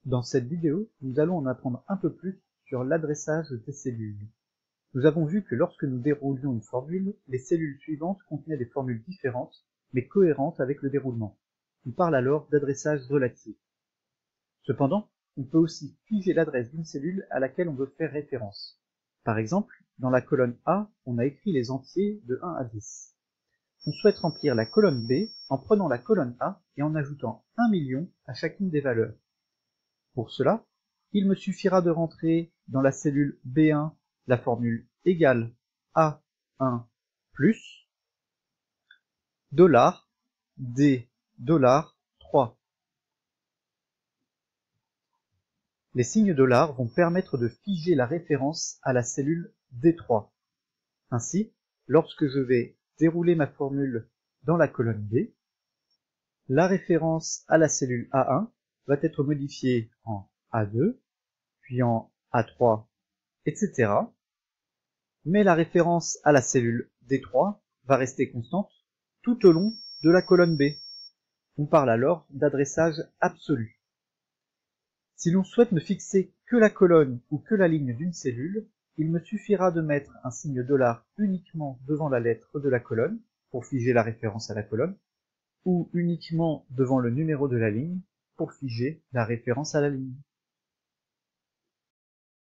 Dans cette vidéo, nous allons en apprendre un peu plus sur l'adressage des cellules. Nous avons vu que lorsque nous déroulions une formule, les cellules suivantes contenaient des formules différentes, mais cohérentes avec le déroulement. On parle alors d'adressage relatif. Cependant, on peut aussi figer l'adresse d'une cellule à laquelle on veut faire référence. Par exemple, dans la colonne A, on a écrit les entiers de 1 à 10. On souhaite remplir la colonne B en prenant la colonne A et en ajoutant 1 million à chacune des valeurs. Pour cela, il me suffira de rentrer dans la cellule B1 la formule égale A1 plus $D $3. Les signes $ vont permettre de figer la référence à la cellule D3. Ainsi, lorsque je vais dérouler ma formule dans la colonne B, la référence à la cellule A1 va être modifiée en A2, puis en A3, etc. Mais la référence à la cellule D3 va rester constante tout au long de la colonne B. On parle alors d'adressage absolu. Si l'on souhaite ne fixer que la colonne ou que la ligne d'une cellule, il me suffira de mettre un signe $ uniquement devant la lettre de la colonne pour figer la référence à la colonne, ou uniquement devant le numéro de la ligne pour figer la référence à la ligne.